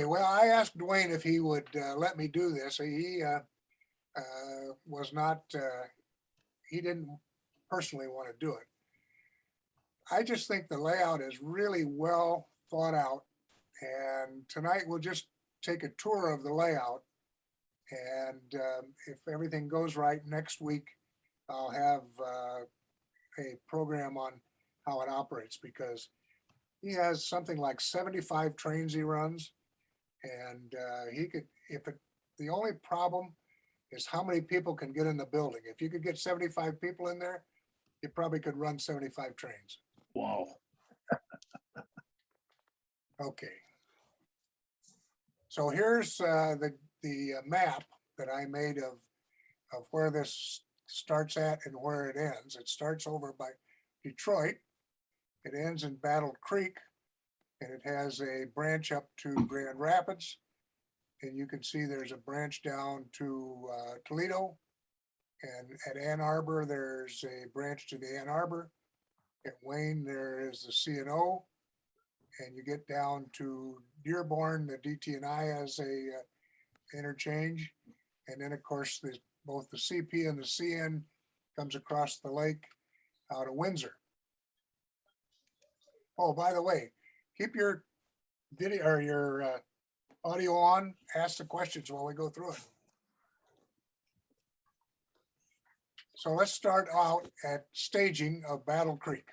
Well, I asked Duane if he would let me do this. He was not, he didn't personally want to do it. I just think the layout is really well thought out. And tonight we'll just take a tour of the layout. And if everything goes right, next week I'll have a program on how it operates, because he has something like 75 trains he runs. And he could, the only problem is how many people can get in the building. If you could get 75 people in there, you probably could run 75 trains. Wow. Okay. So here's the map that I made of where this starts at and where it ends. It starts over by Detroit. It ends in Battle Creek, and it has a branch up to Grand Rapids. And you can see there's a branch down to Toledo. And at Ann Arbor, there's a branch to the Ann Arbor. At Wayne, there is the C&O. And you get down to Dearborn, the DT&I has a interchange. And then, of course, both the CP and the CN comes across the lake out of Windsor. Oh, by the way, keep your video or your audio on, ask the questions while we go through it. So let's start out at staging of Battle Creek.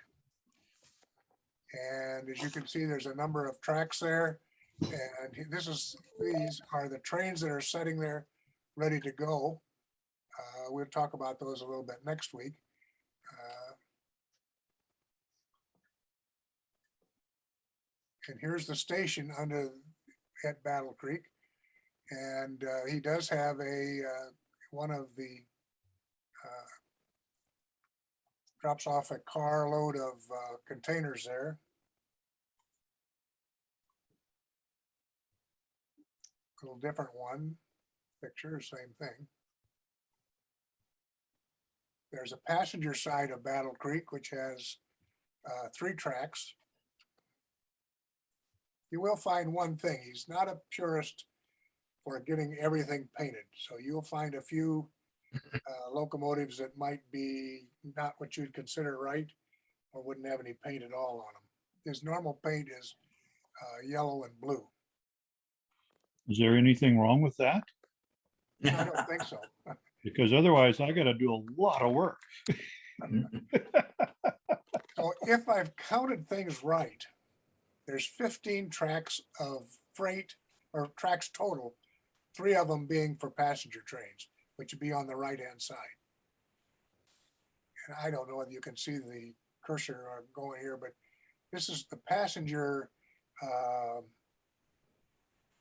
And as you can see, there's a number of tracks there. And these are the trains that are sitting there ready to go. We'll talk about those a little bit next week. And here's the station at Battle Creek. And he does have one of the drops off a carload of containers there. A little different one, picture, same thing. There's a passenger side of Battle Creek, which has 3 tracks. You will find one thing, he's not a purist for getting everything painted. So you'll find a few locomotives that might be not what you'd consider right, or wouldn't have any paint at all on them. His normal paint is yellow and blue. Is there anything wrong with that? I don't think so. Because otherwise I got to do a lot of work. So if I've counted things right, there's 15 tracks of freight, or tracks total, 3 of them being for passenger trains, which would be on the right-hand side. And I don't know whether you can see the cursor going here, but this is the passenger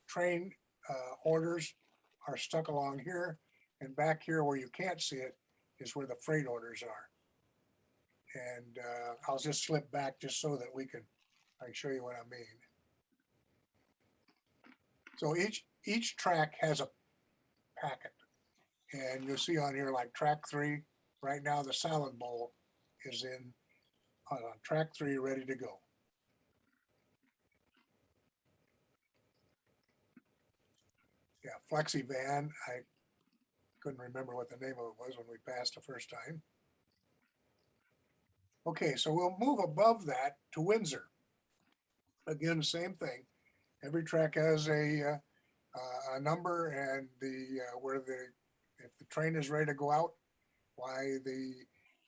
train orders are stuck along here, and back here where you can't see it is where the freight orders are. And I'll just slip back just so that I can show you what I mean. So each track has a packet, and you'll see on here like track 3. Right now, the salad bowl is on track 3, ready to go. Yeah, Flexi Van. I couldn't remember what the name of it was when we passed the first time. Okay, so we'll move above that to Windsor. Again, same thing. Every track has a number, and if the train is ready to go out,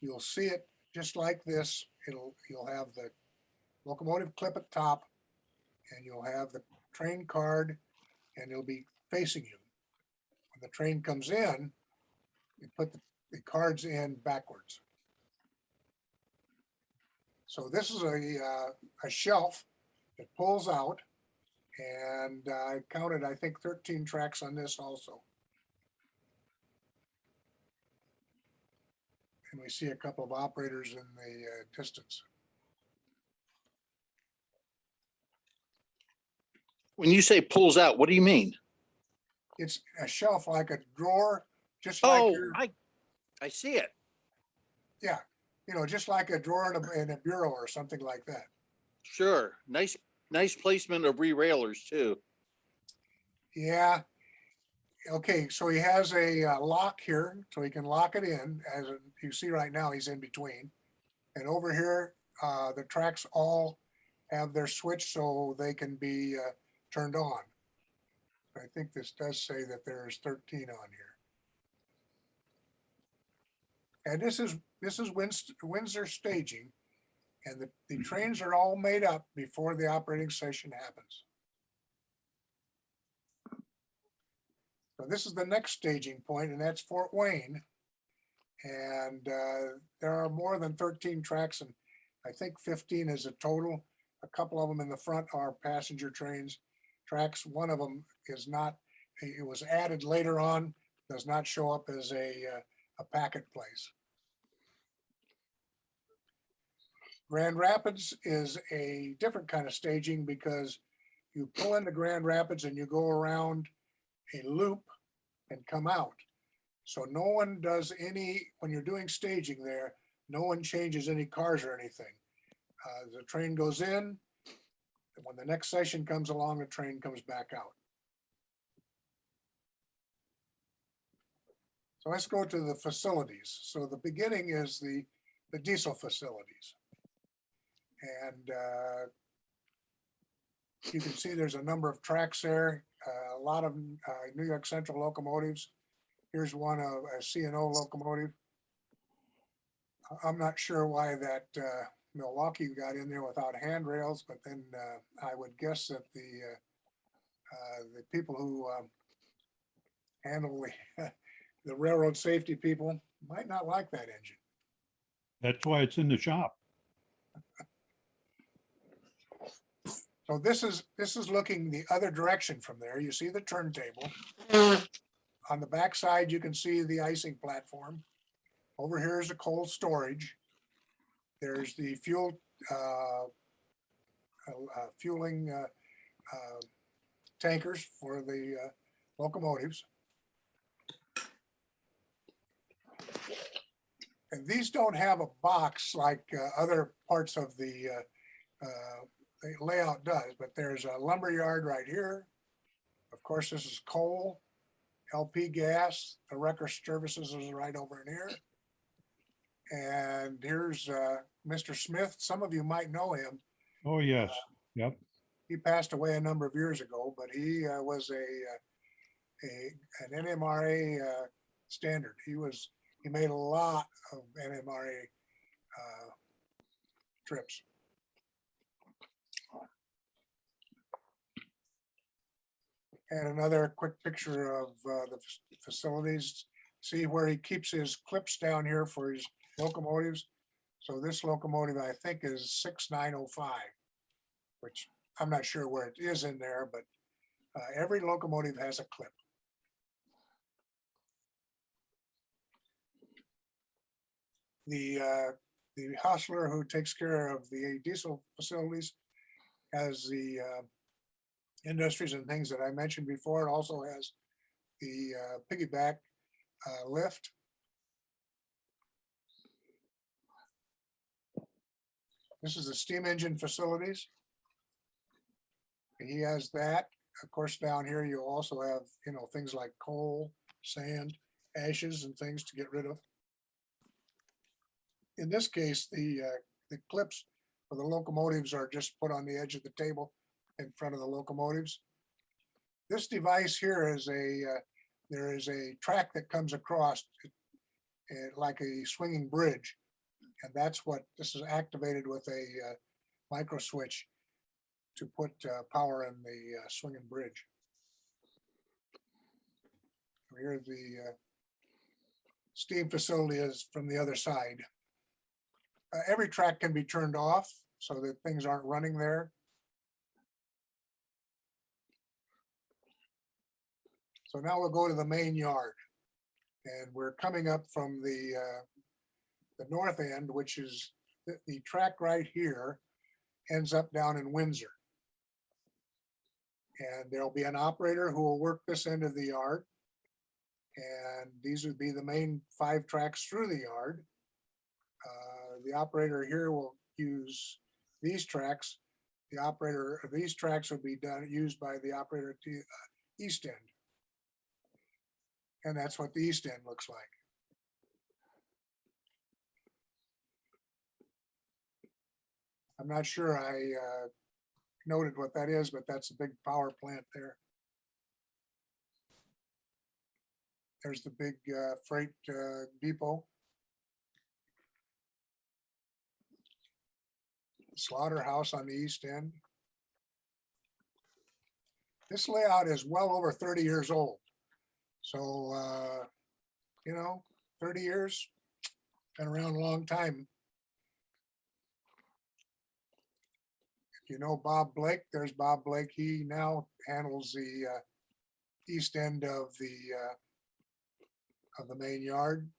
you'll see it just like this. You'll have the locomotive clip at the top, and you'll have the train card, and it'll be facing you. When the train comes in, you put the cards in backwards. So this is a shelf that pulls out, and I counted, I think, 13 tracks on this also. And we see a couple of operators in the distance. When you say pulls out, what do you mean? It's a shelf like a drawer, just like I see it. Yeah, just like a drawer in a bureau or something like that. Sure. Nice placement of re-railers too. Yeah. Okay, so he has a lock here, so he can lock it in. As you see right now, he's in between. And over here, the tracks all have their switch so they can be turned on. I think this does say that there's 13 on here. And this is Windsor staging, and the trains are all made up before the operating session happens. So this is the next staging point, and that's Fort Wayne. And there are more than 13 tracks, and I think 15 is a total. A couple of them in the front are passenger trains tracks. One of them is not. It was added later on. Does not show up as a packet place. Grand Rapids is a different kind of staging because you pull into Grand Rapids and you go around a loop and come out. So no one does any, when you're doing staging there, no one changes any cars or anything. The train goes in, and when the next session comes along, the train comes back out. So let's go to the facilities. So the beginning is the diesel facilities. And you can see there's a number of tracks there, a lot of New York Central locomotives. Here's one of a C&O locomotive. I'm not sure why that Milwaukee got in there without handrails, but then I would guess that the people who handle the railroad safety people might not like that engine. That's why it's in the shop. So this is looking the other direction from there. You see the turntable. On the back side, you can see the icing platform. Over here is the cold storage. There's the fueling tankers for the locomotives. And these don't have a box like other parts of the layout does, but there's a lumber yard right here. Of course, this is coal, LP gas, the wrecker services is right over in here. And here's Mr. Smith. Some of you might know him. Oh, yes. Yep. He passed away a number of years ago, but he was an NMRA standard. He made a lot of NMRA trips. And another quick picture of the facilities. See where he keeps his clips down here for his locomotives. So this locomotive, I think, is 6905, which I'm not sure where it is in there, but every locomotive has a clip. The hostler who takes care of the diesel facilities has the industries and things that I mentioned before. It also has the piggyback lift. This is the steam engine facilities. He has that. Of course, down here you also have, things like coal, sand, ashes, and things to get rid of. In this case, the clips for the locomotives are just put on the edge of the table in front of the locomotives. This device here is there is a track that comes across like a swinging bridge. And that's what this is activated with a micro switch to put power in the swinging bridge. Here the steam facility is from the other side. Every track can be turned off so that things aren't running there. So now we'll go to the main yard, and we're coming up from the north end, which is the track right here ends up down in Windsor. And there'll be an operator who will work this end of the yard. And these would be the main 5 tracks through the yard. The operator here will use these tracks. The operator of these tracks will be used by the operator east end. And that's what the east end looks like. I'm not sure I noted what that is, but that's a big power plant there. There's the big freight depot. Slaughterhouse on the east end. This layout is well over 30 years old. So, 30 years, been around a long time. If you know Bob Blake, there's Bob Blake. He now handles the east end of the main yard.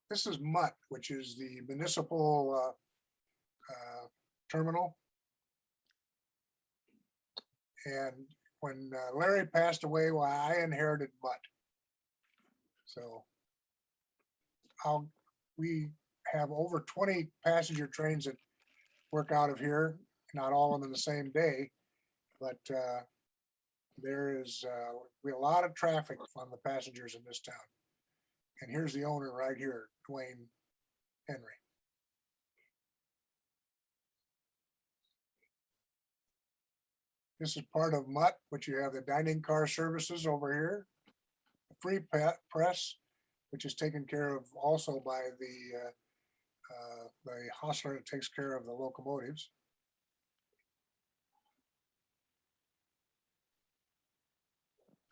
This is Mutt, which is the municipal terminal. And when Larry passed away, well, I inherited Mutt. So we have over 20 passenger trains that work out of here, not all of them in the same day, but there is we have a lot of traffic on the passengers in this town. And here's the owner right here, Duane Henry. This is part of Mutt, which you have the dining car services over here. The free press, which is taken care of also by the hostler that takes care of the locomotives.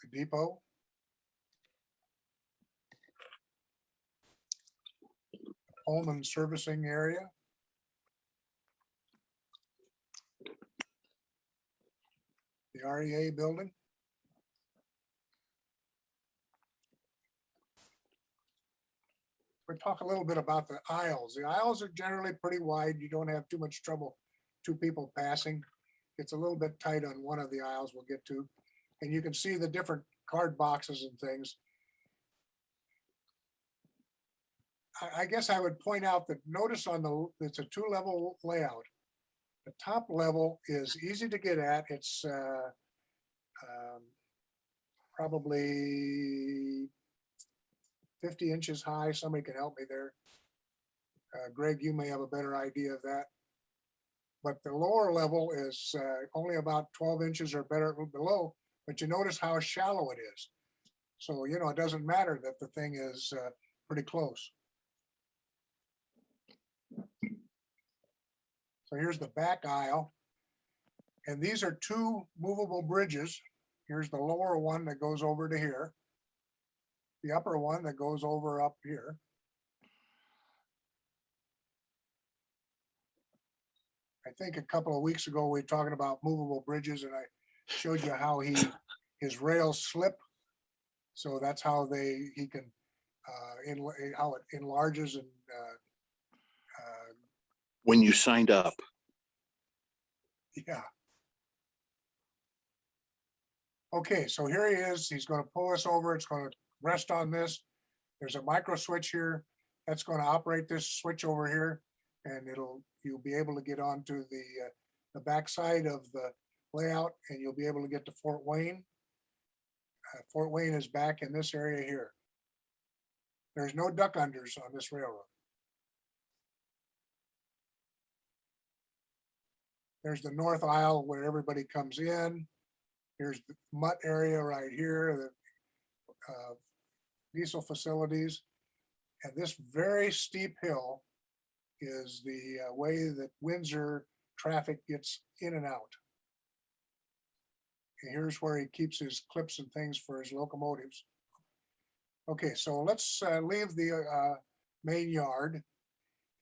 The depot. Pullman servicing area. The REA building. We'll talk a little bit about the aisles. The aisles are generally pretty wide. You don't have too much trouble, two people passing. It's a little bit tight on one of the aisles we'll get to. And you can see the different card boxes and things. I guess I would point out that notice on it's a 2-level layout. The top level is easy to get at. It's probably 50 inches high. Somebody can help me there. Greg, you may have a better idea of that. But the lower level is only about 12 inches or better below, but you notice how shallow it is. So, it doesn't matter that the thing is pretty close. So here's the back aisle. And these are 2 movable bridges. Here's the lower one that goes over to here. The upper one that goes over up here. I think a couple of weeks ago, we were talking about movable bridges and I showed you how his rails slip. So that's how he can, how it enlarges and When you signed up, yeah. Okay, so here he is. He's going to pull us over. It's going to rest on this. There's a micro switch here that's going to operate this switch over here, and you'll be able to get onto the backside of the layout, and you'll be able to get to Fort Wayne. Fort Wayne is back in this area here. There's no duck unders on this railroad. There's the north aisle where everybody comes in. Here's the Mutt area right here, the diesel facilities. And this very steep hill is the way that Windsor traffic gets in and out. And here's where he keeps his clips and things for his locomotives. Okay, so let's leave the main yard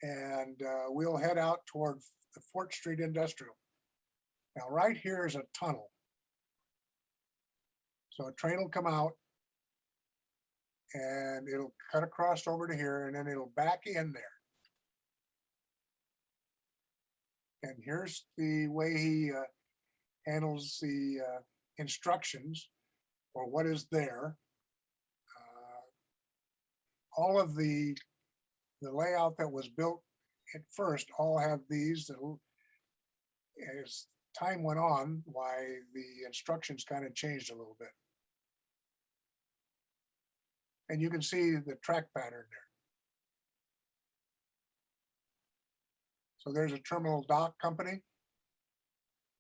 and we'll head out toward the Fort Street Industrial. Now, right here is a tunnel. So a train will come out and it'll cut across over to here and then it'll back in there. And here's the way he handles the instructions or what is there. All of the layout that was built at first all have these that is time went on, why the instructions kind of changed a little bit. And you can see the track pattern there. So there's a terminal dock company.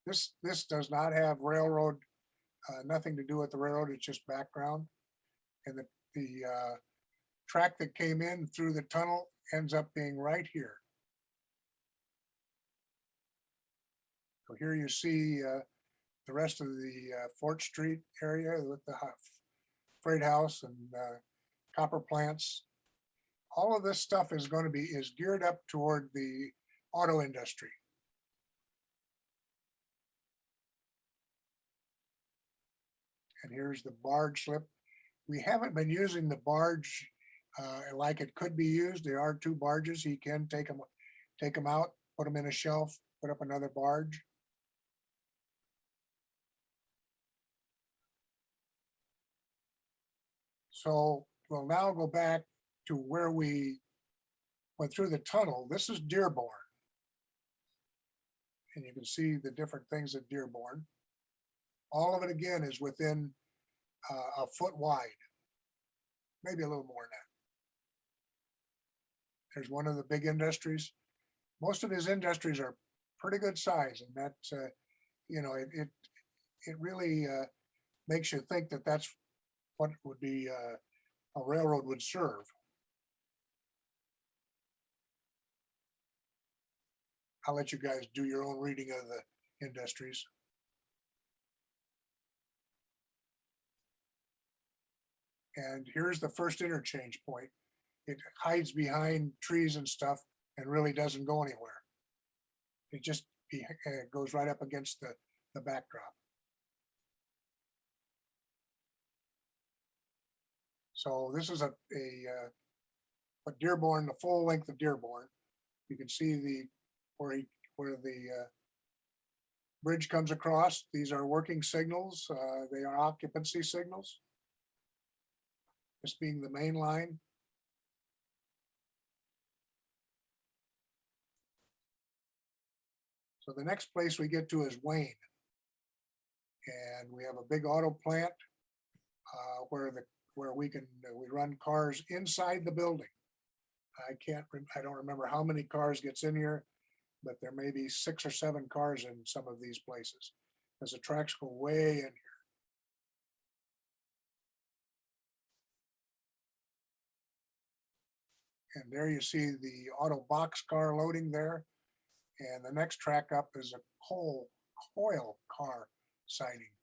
This does not have railroad, nothing to do with the railroad, it's just background. And the track that came in through the tunnel ends up being right here. So here you see the rest of the Fort Street area with the freight house and copper plants. All of this stuff is geared up toward the auto industry. And here's the barge slip. We haven't been using the barge like it could be used. There are 2 barges. He can take them out, put them in a shelf, put up another barge. So we'll now go back to where we went through the tunnel. This is Dearborn. And you can see the different things at Dearborn. All of it again is within a foot wide, maybe a little more than that. There's one of the big industries. Most of his industries are pretty good size, and that's, you know, it really makes you think that that's what would be a railroad would serve. I'll let you guys do your own reading of the industries. And here's the first interchange point. It hides behind trees and stuff and really doesn't go anywhere. It just goes right up against the backdrop. So this is a Dearborn, the full length of Dearborn. You can see where the bridge comes across. These are working signals. They are occupancy signals. This being the main line. So the next place we get to is Wayne. And we have a big auto plant where we run cars inside the building. I don't remember how many cars gets in here, but there may be 6 or 7 cars in some of these places, because the tracks go way in here. And there you see the auto box car loading there. And the next track up is a coil car siding.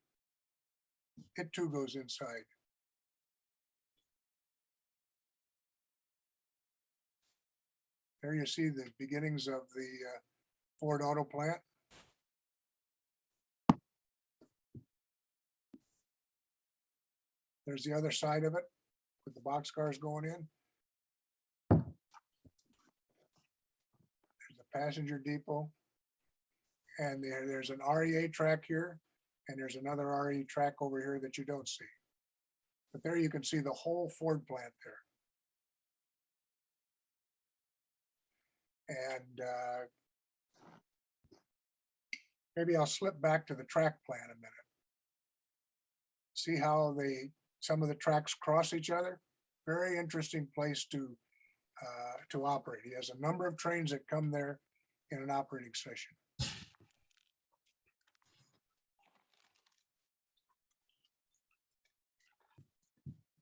It too goes inside. There you see the beginnings of the Ford auto plant. There's the other side of it with the boxcars going in. There's the passenger depot. And there's an REA track here, and there's another RE track over here that you don't see. But there you can see the whole Ford plant there. And maybe I'll slip back to the track plan a minute. See how some of the tracks cross each other. Very interesting place to operate. He has a number of trains that come there in an operating session.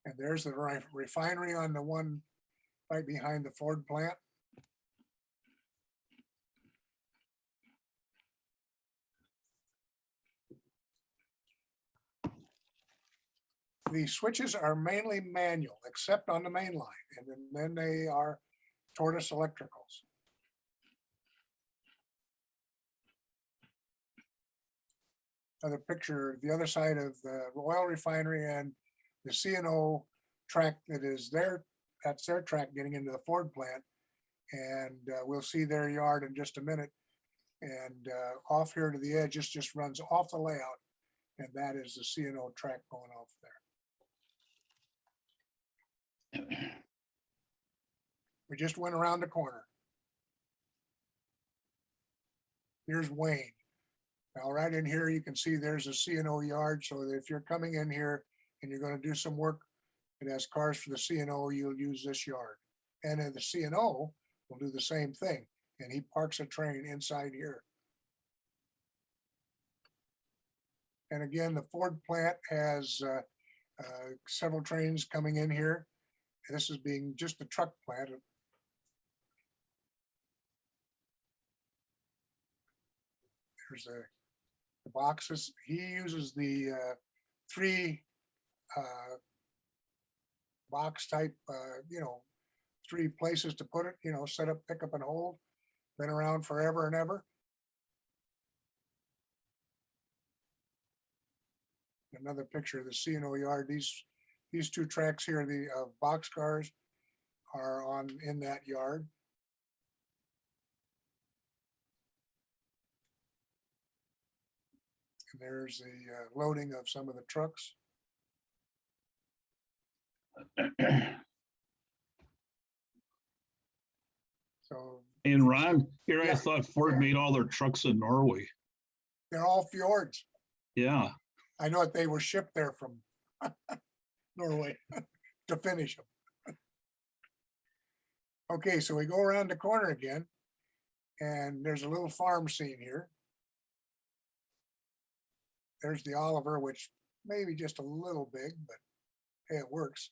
And there's the refinery on the one right behind the Ford plant. The switches are mainly manual, except on the main line, and then they are Tortoise electricals. Another picture, the other side of the oil refinery and the C&O track that is there. That's their track getting into the Ford plant. And we'll see their yard in just a minute. And off here to the edge, this just runs off the layout. And that is the C&O track going off there. We just went around the corner. Here's Wayne. Now, right in here, you can see there's a C&O yard, so that if you're coming in here and you're gonna do some work that has cars for the C&O, you'll use this yard. And then the C&O will do the same thing, and he parks a train inside here. And again, the Ford plant has several trains coming in here. And this is being just a truck plant. There's the boxes. He uses the three box type, three places to put it, set up, pick up and hold. Been around forever and ever. Another picture of the C&O yard. These two tracks here, the box cars are in that yard. And there's the loading of some of the trucks. So And Ron, here I Yeah. thought Ford made all their trucks in Norway. they're all fjords. Yeah, I know that they were shipped there from Norway to finish them. Okay, so we go around the corner again, and there's a little farm scene here. There's the Oliver, which may be just a little big, but hey, it works.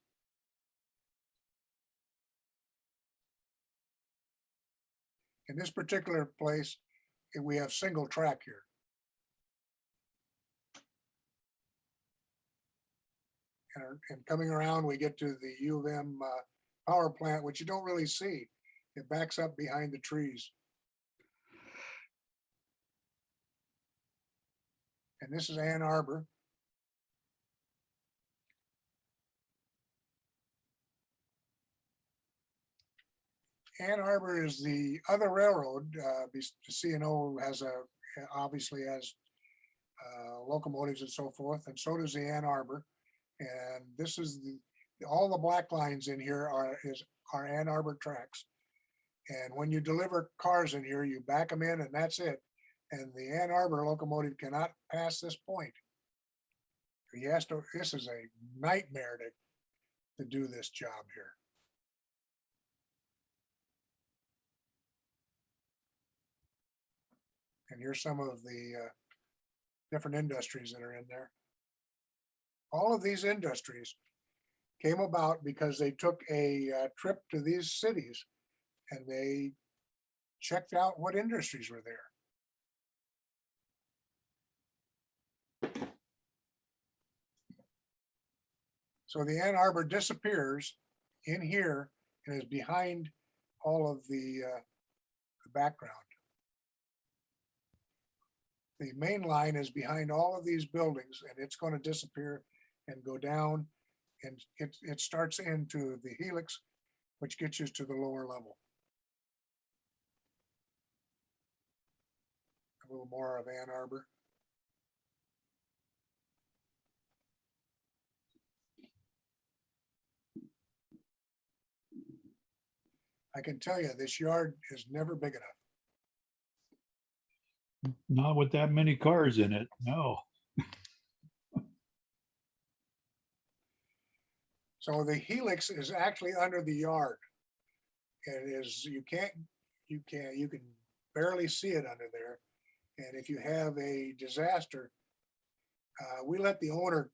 In this particular place, we have single track here. And coming around, we get to the U of M power plant, which you don't really see. It backs up behind the trees. And this is Ann Arbor. Ann Arbor is the other railroad. The C&O obviously has locomotives and so forth, and so does the Ann Arbor. And this is all the black lines in here are Ann Arbor tracks. And when you deliver cars in here, you back them in and that's it. And the Ann Arbor locomotive cannot pass this point. This is a nightmare to do this job here. And here's some of the different industries that are in there. All of these industries came about because they took a trip to these cities and they checked out what industries were there. So the Ann Arbor disappears in here and is behind all of the background. The main line is behind all of these buildings and it's going to disappear and go down, and it starts into the helix, which gets you to the lower level. A little more of Ann Arbor. I can tell you this yard is never big enough. Not with that many cars in it, no. So the helix is actually under the yard. It is, you can barely see it under there. And if you have a disaster, we let the owner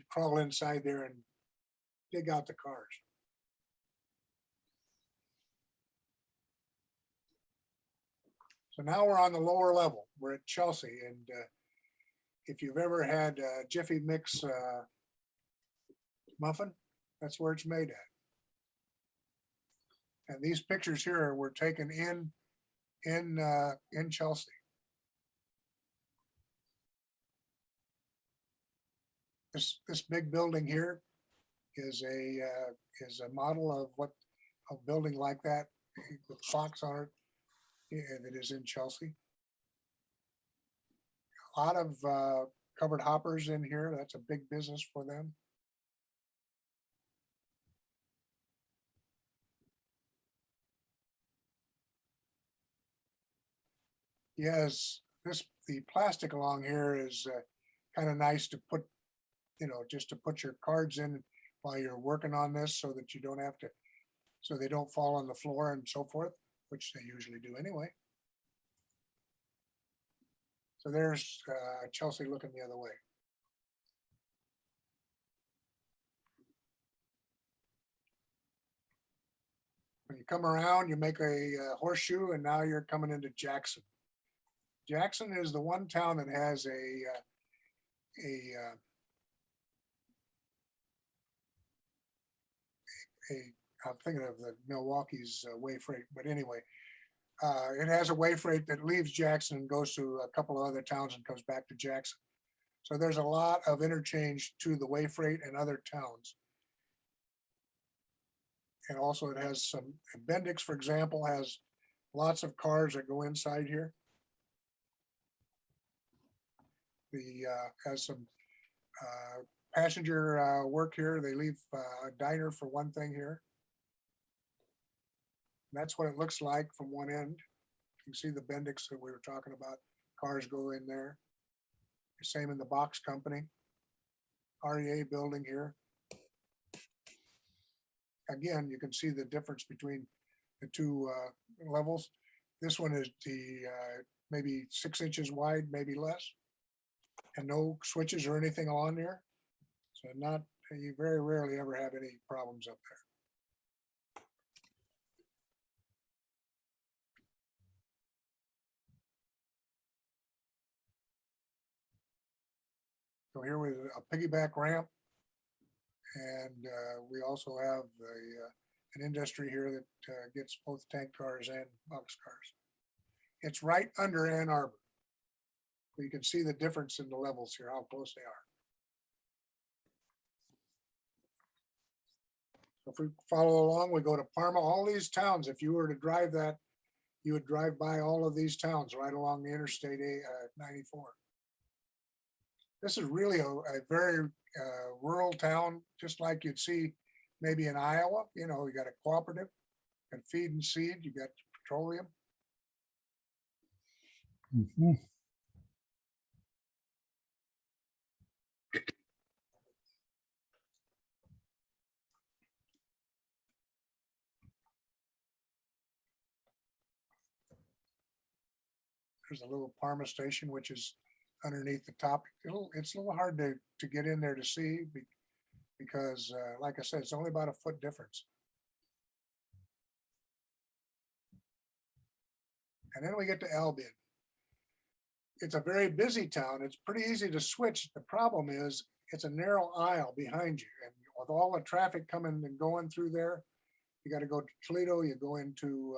crawl inside there and dig out the cars. So now we're on the lower level. We're at Chelsea, and if you've ever had Jiffy Mix muffin, that's where it's made at. And these pictures here were taken in Chelsea. This big building here is a model of what a building like that with clocks on it. And it is in Chelsea. A lot of covered hoppers in here. That's a big business for them. Yes, the plastic along here is kind of nice to put, just to put your cards in while you're working on this so that you don't have to, so they don't fall on the floor and so forth, which they usually do anyway. So there's Chelsea looking the other way. When you come around, you make a horseshoe, and now you're coming into Jackson. Jackson is the one town that has I'm thinking of the Milwaukee's way freight, but anyway, it has a way freight that leaves Jackson and goes to a couple of other towns and comes back to Jackson. So there's a lot of interchange to the way freight and other towns. And also it has some, Bendix, for example, has lots of cars that go inside here. The has some passenger work here. They leave a diner for one thing here. That's what it looks like from one end. You can see the Bendix that we were talking about. Cars go in there. Same in the box company. REA building here. Again, you can see the difference between the two levels. This one is the maybe 6 inches wide, maybe less, and no switches or anything on there. So you very rarely ever have any problems up there. So here we have a piggyback ramp, and we also have an industry here that gets both tank cars and box cars. It's right under Ann Arbor. You can see the difference in the levels here, how close they are. So if we follow along, we go to Parma. All these towns, if you were to drive that, you would drive by all of these towns right along the Interstate 94. This is really a very rural town, just like you'd see maybe in Iowa. You got a cooperative and feed and seed, you got petroleum. Mhm. There's a little Parma station, which is underneath the top. It's a little hard to get in there to see because like I said, it's only about a foot difference. And then we get to Albion. It's a very busy town. It's pretty easy to switch. The problem is it's a narrow aisle behind you. And with all the traffic coming and going through there, you got to go to Toledo, you go into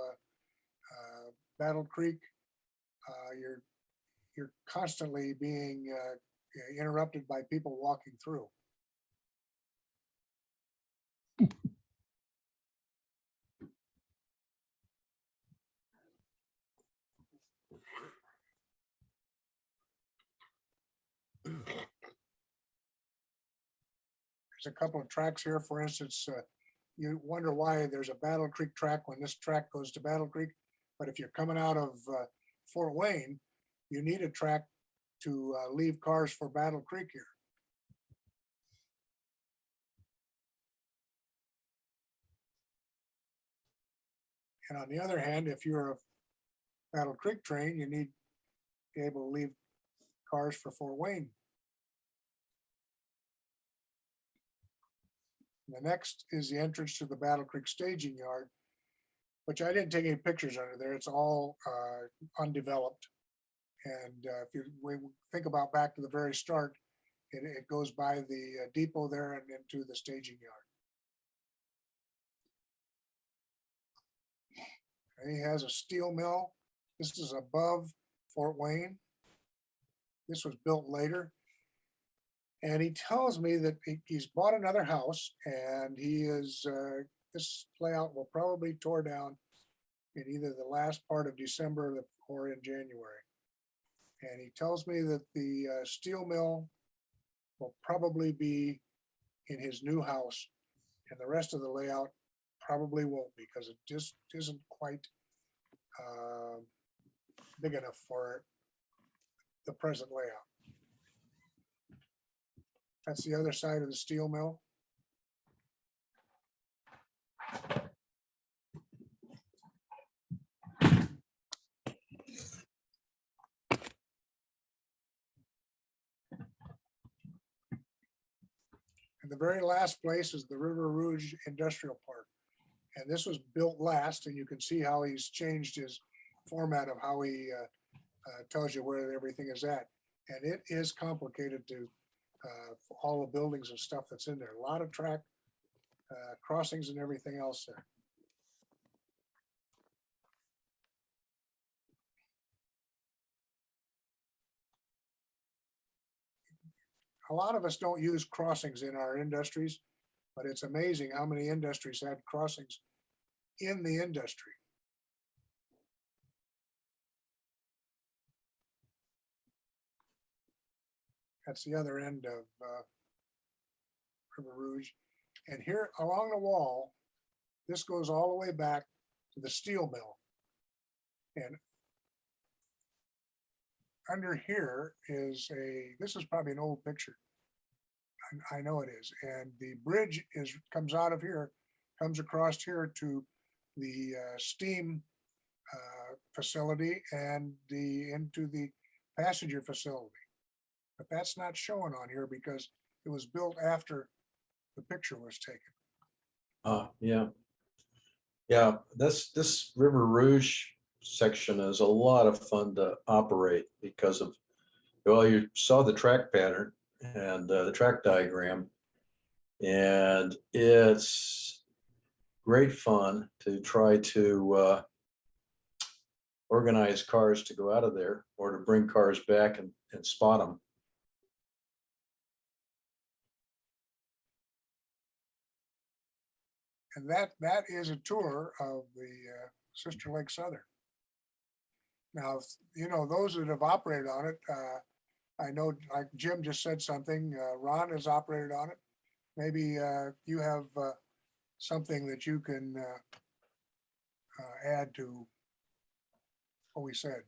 Battle Creek. You're constantly being interrupted by people walking through. There's a couple of tracks here. For instance, you wonder why there's a Battle Creek track when this track goes to Battle Creek. But if you're coming out of Fort Wayne, you need a track to leave cars for Battle Creek here. And on the other hand, if you're a Battle Creek train, you need to be able to leave cars for Fort Wayne. The next is the entrance to the Battle Creek staging yard, which I didn't take any pictures under there. It's all undeveloped. And if we think about back to the very start, it goes by the depot there and into the staging yard. And he has a steel mill. This is above Fort Wayne. This was built later. And he tells me that he's bought another house, and he is, this layout will probably tore down in either the last part of December or in January. And he tells me that the steel mill will probably be in his new house, and the rest of the layout probably won't, because it just isn't quite big enough for the present layout. That's the other side of the steel mill. And the very last place is the River Rouge Industrial Park. And this was built last, and you can see how he's changed his format of how he tells you where everything is at. And it is complicated to for all the buildings and stuff that's in there. A lot of track crossings and everything else there. A lot of us don't use crossings in our industries, but it's amazing how many industries have crossings in the industry. That's the other end of River Rouge. And here along the wall, this goes all the way back to the steel mill. And under here is this is probably an old picture. I know it is. And the bridge comes out of here, comes across here to the steam facility and into the passenger facility. But that's not shown on here because it was built after the picture was taken. Yeah. Yeah, this River Rouge section is a lot of fun to operate because of, well, you saw the track pattern and the track diagram, and it's great fun to try to organize cars to go out of there or to bring cars back and spot them. And that is a tour of the Sister Lake Southern. Now, you know, those that have operated on it, I know like Jim just said something, Ron has operated on it. Maybe you have something that you can add to what we said.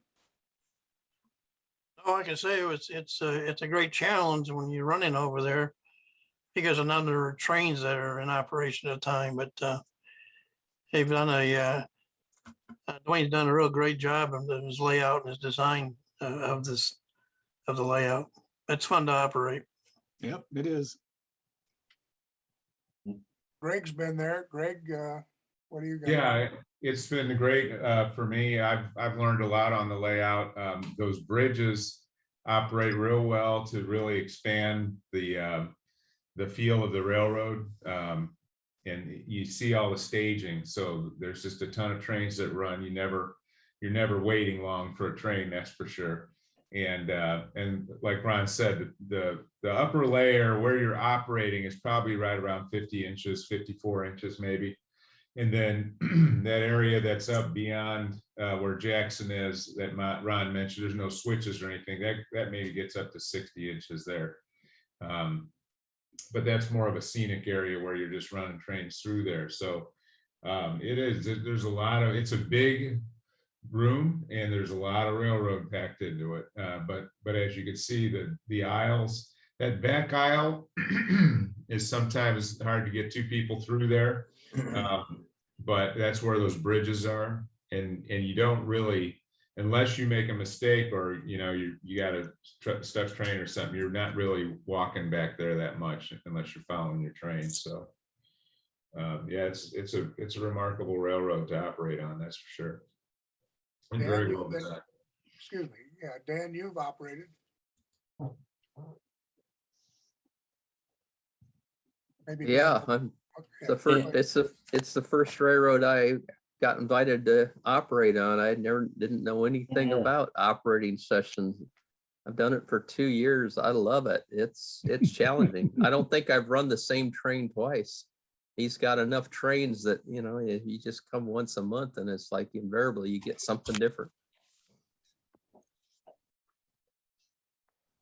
Oh, I can say it's a great challenge when you're running over there because of number of trains that are in operation at a time. But they've done Duane's done a real great job of his layout and his design of the layout. It's fun to operate. Yep, it is. Greg's been there. Greg, what do you got? Yeah, it's been great for me. I've learned a lot on the layout. Those bridges operate real well to really expand the feel of the railroad. And you see all the staging. So there's just a ton of trains that run. You're never waiting long for a train, that's for sure. And like Ron said, the upper layer where you're operating is probably right around 50 inches, 54 inches maybe. And then that area that's up beyond where Jackson is that Ron mentioned, there's no switches or anything. That maybe gets up to 60 inches there. But that's more of a scenic area where you're just running trains through there. So there's a lot of, it's a big room and there's a lot of railroad packed into it. But as you can see, the aisles, that back aisle is sometimes hard to get two people through there. But that's where those bridges are. And you don't really, unless you make a mistake or, you know, you got a stuck train or something, you're not really walking back there that much unless you're following your train. So yeah, it's a remarkable railroad to operate on, that's for sure. And Dan, very you've well been- designed. Excuse me. Yeah, Dan, you've operated. Maybe. Dan- Yeah, okay, it's the first railroad I got invited to operate on. I didn't know anything about operating sessions. I've done it for 2 years. I love it. It's challenging. I don't think I've run the same train twice. He's got enough trains that, you know, you just come once a month and it's like invariably you get something different.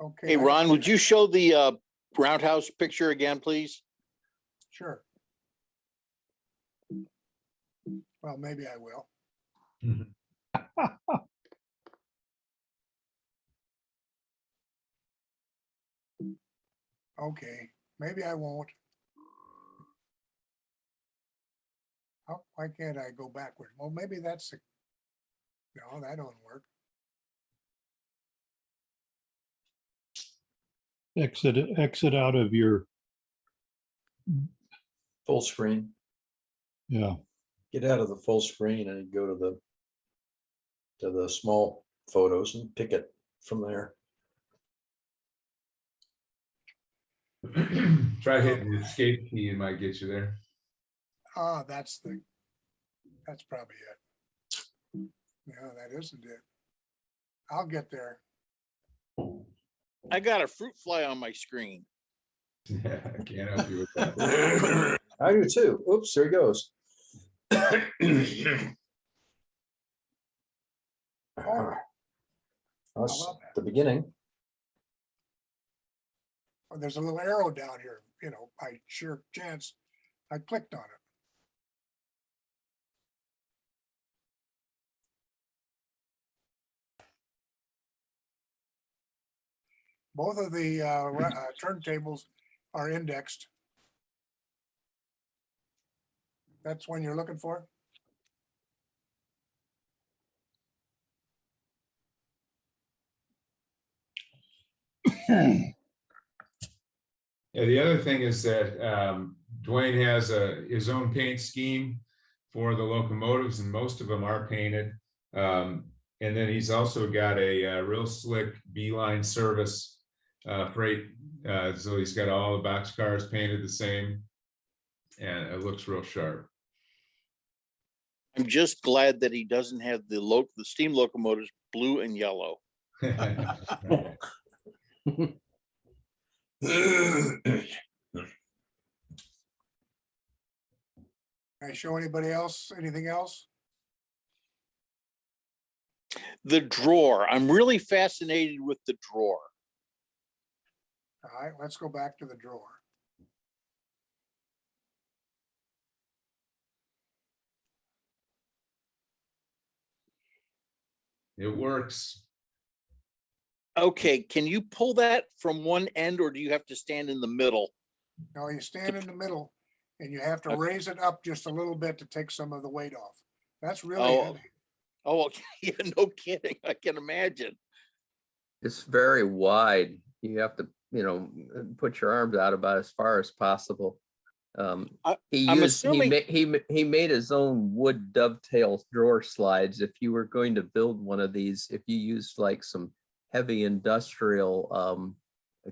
Okay. Hey, Ron, would you show the roundhouse picture again, please? Sure. Well, maybe I will. Okay, maybe I won't. Oh, why can't I go backward? Well, maybe that's the, no, that don't work. Exit out of your, Full screen. yeah. Get out of the full screen and go to the small photos and pick it from there. Try hitting the escape key, it might get you there. Ah, that's probably it. No, that isn't it. I'll get there. I got a fruit fly on my screen. Yeah, I can't help you with that. I do too. Oops, there he goes. That's love that. the beginning. Oh, there's a little arrow down here, you know, by sheer chance, I clicked on it. Both of the turntables are indexed. That's one you're looking for? Yeah, the other thing is that Duane has his own paint scheme for the locomotives, and most of them are painted. And then he's also got a real slick B-line service freight. So he's got all the boxcars painted the same, and it looks real sharp. I'm just glad that he doesn't have the steam locomotives blue and yellow. Can I show anybody else, anything else? The drawer. I'm really fascinated with the drawer. All right, let's go back to the drawer. It works. Okay, can you pull that from one end, or do you have to stand in the middle? Now you stand in the middle and you have to Okay. raise it up just a little bit to take some of the weight off. That's really Oh, heavy. oh, okay. Yeah, no kidding. I can imagine. It's very wide. You have to, you know, put your arms out about as far as possible. He I'm used, assuming- he made his own wood dovetail drawer slides. If you were going to build one of these, if you used like some heavy industrial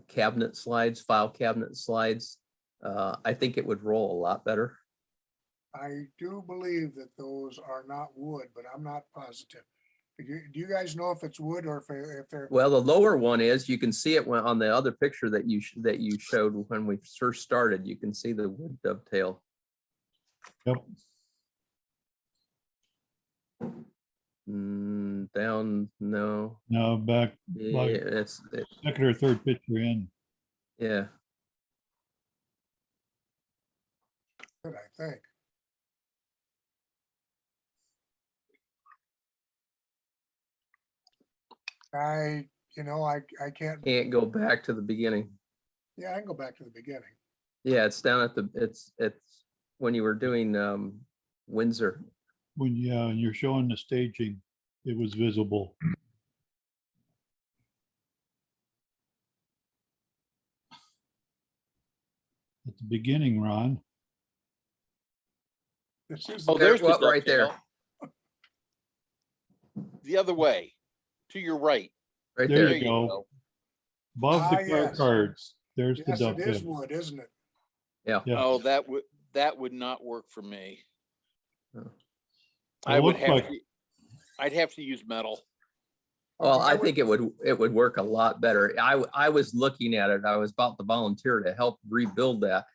cabinet slides, file cabinet slides, I think it would roll a lot better. I do believe that those are not wood, but I'm not positive. Do you guys know if it's wood or if they're? Well, the lower one is, you can see it when on the other picture that you showed when we first started. You can see the wood dovetail. Yep. Down, no. Now back, Yeah, like it's second or third picture in. yeah. Good, I think. I can't, Can't go back to the beginning. yeah, I can go back to the beginning. Yeah, it's down at the, it's when you were doing Windsor. When, yeah, and you're showing the staging, it was visible. At the beginning, Ron. This is, Oh, There- there's the what, right there. dovetail. The other way, to your right. Right There there. you go. Above Ah, the car yes. cards, there's the yes, it is dovetail. wood, isn't it? Yeah. Oh, that would not work for me. Oh. I It would looks have like- to, I'd have to use metal. Well, Okay, I think it would work a lot better. I was looking at it. I was about to volunteer to help rebuild that.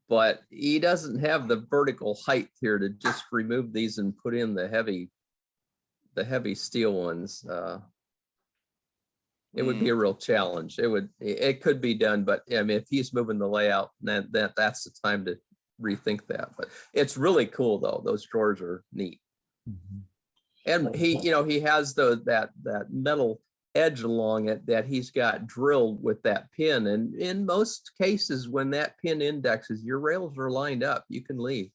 But he doesn't have the vertical height here to just remove these and put in the heavy steel ones. It would be a real challenge. It could be done, but I mean, if he's moving the layout, then that's the time to rethink that. But it's really cool though. Those drawers are neat. Mhm. And he has that metal edge along it that he's got drilled with that pin. And in most cases, when that pin indexes, your rails are lined up, you can leave.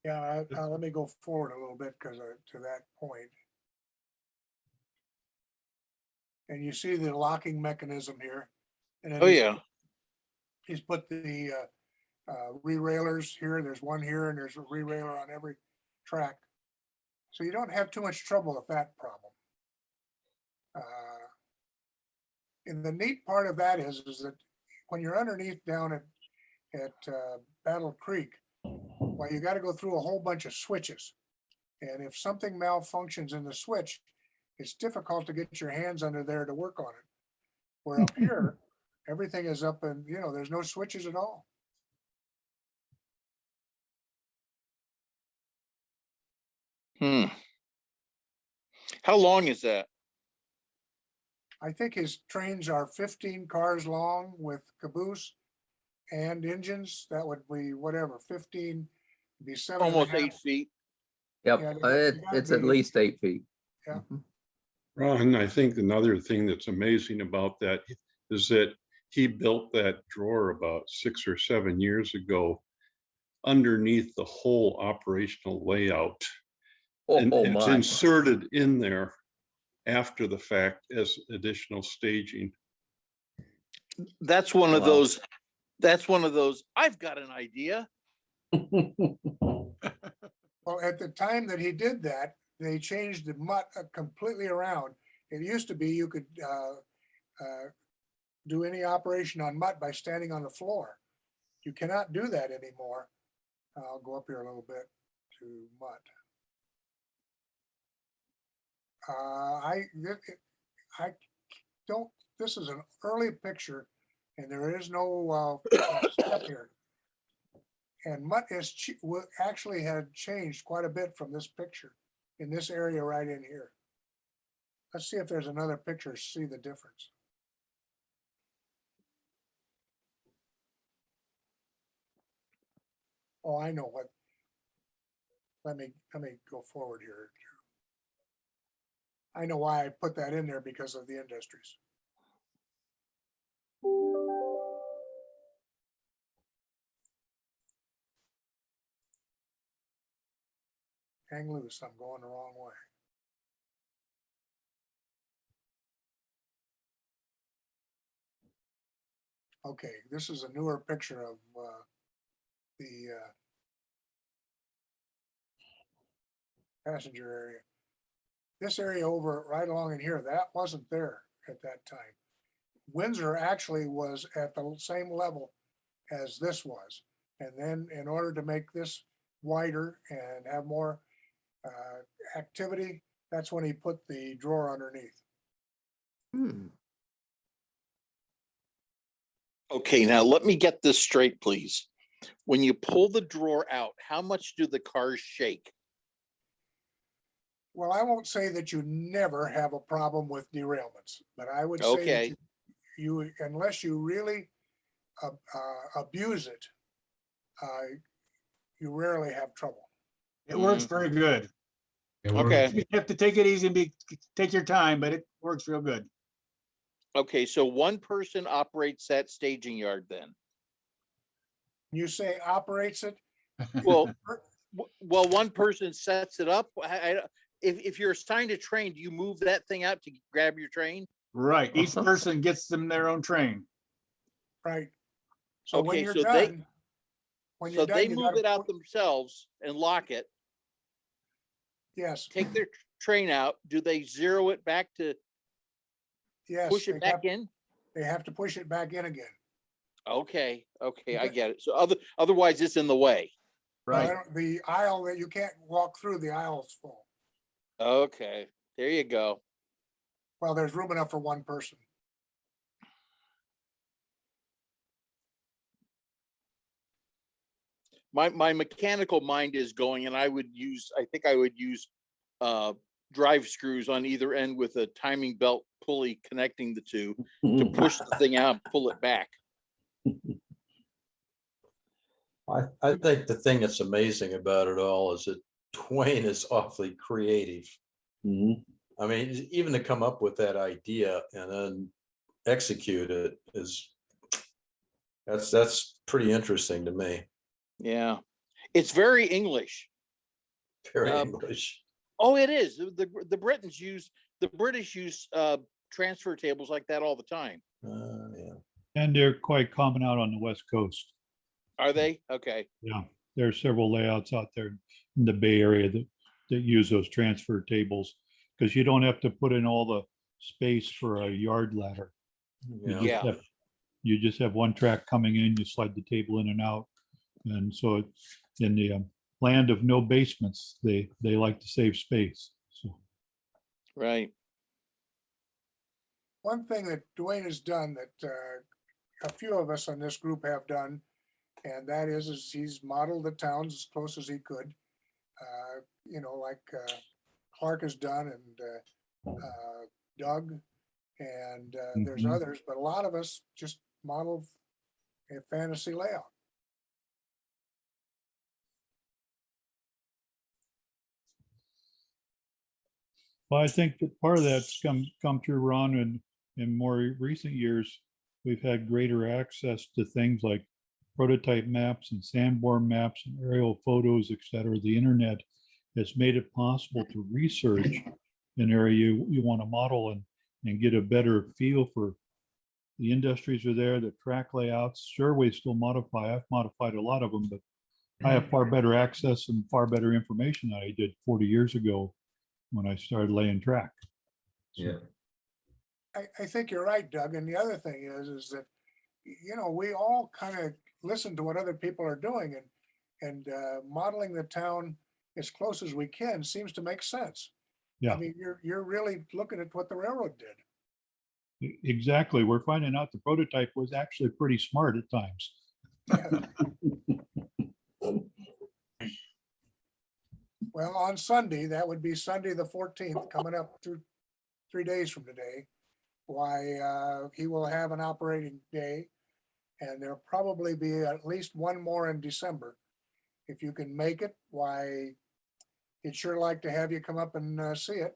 Yeah, let me go forward a little bit because to that point. And you see the locking mechanism here. And then Oh, yeah. he's put the re-railers here. There's one here and there's a re-railer on every track. So you don't have too much trouble with that problem. And the neat part of that is that when you're underneath down at Battle Creek, well, you got to go through a whole bunch of switches. And if something malfunctions in the switch, it's difficult to get your hands under there to work on it. Where up here, everything is up and, you know, there's no switches at all. How long is that? I think his trains are 15 cars long with caboose and engines. That would be whatever, 15, be 7.5. Almost 8 feet. Yep, Yeah, they gotta it's at be- least 8 feet. Yeah. Mhm. Ron, I think another thing that's amazing about that is that he built that drawer about 6 or 7 years ago underneath the whole operational layout. And Oh, it's my. inserted in there after the fact as additional staging. That's one of Wow. those, I've got an idea. Well, at the time that he did that, they changed the mutt completely around. It used to be you could do any operation on mutt by standing on the floor. You cannot do that anymore. I'll go up here a little bit to mutt. I don't, this is an early picture and there is no step here. And mutt is actually had changed quite a bit from this picture in this area right in here. Let's see if there's another picture to see the difference. Oh, I know what. Let me go forward here. I know why I put that in there because of the industries. Hang loose, I'm going the wrong way. Okay, this is a newer picture of the passenger area. This area over right along in here, that wasn't there at that time. Windsor actually was at the same level as this was. And then in order to make this wider and have more activity, that's when he put the drawer underneath. Hmm. Okay, now let me get this straight, please. When you pull the drawer out, how much do the cars shake? Well, I won't say that you never have a problem with derailments, but I would say that Okay. you unless you really abuse it, you rarely have trouble. It works very good. It works. Okay. You have to take it easy and take your time, but it works real good. Okay, so one person operates that staging yard then. You say operates it. Well, one person sets it up. If you're assigned a train, do you move that thing out to grab your train? Right. Each person gets them their own train. Right. So when Okay, you're so done, when So you're done, they you move gotta it out put- themselves and lock it, Yes, take their train out. Do they zero it back to yes. push it back in? They have to push it back in again. Okay, I Okay. get it. So otherwise it's in the way. Right. The aisle that you can't walk through, the aisle's full. Okay, there you go. Well, there's room enough for one person. My mechanical mind is going, and I think I would use drive screws on either end with a timing belt pulley connecting the two to push the thing out and pull it back. I think the thing that's amazing about it all is that Duane is awfully creative. Mhm. I mean, even to come up with that idea and then execute it is, that's pretty interesting to me. Yeah. It's very English. Very Um, English. Oh, it is. The British use transfer tables like that all the time. Yeah. And they're quite common out on the West Coast. Are they? Okay. Yeah, there are several layouts out there in the Bay Area that use those transfer tables because you don't have to put in all the space for a yard ladder. Yeah. You just have one track coming in, you slide the table in and out. And so in the land of no basements, they like to save space. So Right. One thing that Duane has done that a few of us on this group have done, and that is he's modeled the towns as close as he could. You know, like Clark has done, and Doug, and there's Mhm. others, but a lot of us just model a fantasy layout. well, I think that part of that's come through, Ron, and in more recent years, we've had greater access to things like prototype maps and Sanborn maps and aerial photos, et cetera. The internet has made it possible to research an area you want to model and get a better feel for the industries are there, the track layouts. Sure, we still modify. I've modified a lot of them, but I have far better access and far better information than I did 40 years ago when I started laying track. So, Yeah. I think you're right, Doug. And the other thing is that, you know, we all kind of listen to what other people are doing, and modeling the town as close as we can seems to make sense. Yeah. I mean, you're really looking at what the railroad did. Exactly. We're finding out the prototype was actually pretty smart at times. Well, on Sunday, that would be Sunday the 14th, coming up 3 days from today. Why, he will have an operating day, and there'll probably be at least one more in December. If you can make it, why, he'd sure like to have you come up and see it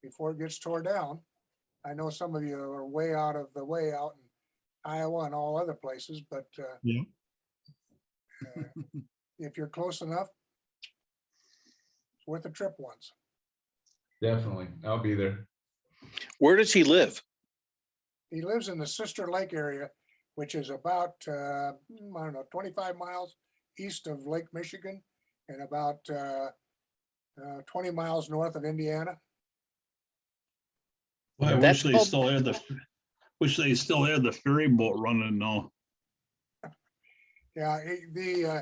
before it gets tore down. I know some of you are way out of the way out in Iowa and all other places, but Yeah. if you're close enough, it's worth a trip once. Definitely. I'll be there. Where does he live? He lives in the Sister Lake area, which is about, I don't know, 25 miles east of Lake Michigan and about 20 miles north of Indiana. I That's wish they called- still had the ferry boat running now. Yeah,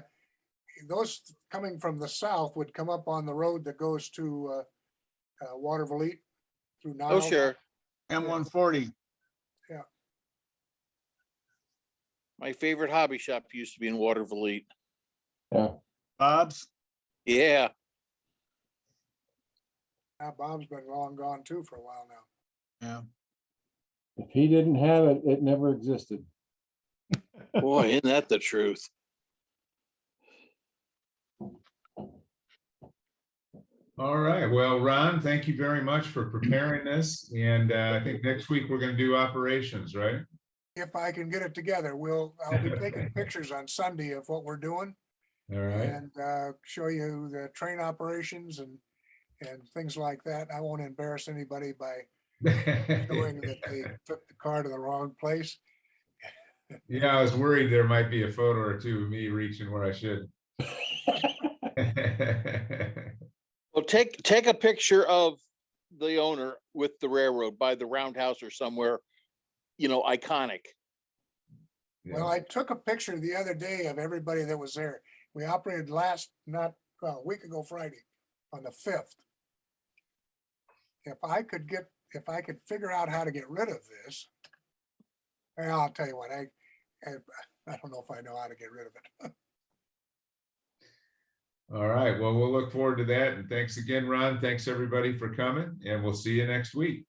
those coming from the south would come up on the road that goes to Watervliet through Niles. Oh, sure. M140. My favorite hobby shop used to be in Watervliet. Bob's. Yeah. Bob's been long gone too for a while now. Yeah. If he didn't have it, it never existed. Boy, isn't that the truth? All right. Well, Ron, thank you very much for preparing this. And I think next week we're going to do operations, right? If I can get it together, I'll be taking pictures on Sunday of what we're doing All right. and show you the train operations and things like that. I won't embarrass anybody by showing that they took the car to the wrong place. Yeah, I was worried there might be a photo or two of me reaching where I should. Well, take a picture of the owner with the railroad by the roundhouse or somewhere, iconic. Well, I took a picture the other day of everybody that was there. We operated a week ago Friday on the 5th. If I could figure out how to get rid of this, well, I'll tell you what, I don't know if I know how to get rid of it. All right. Well, we'll look forward to that. And thanks again, Ron. Thanks everybody for coming, and we'll see you next week.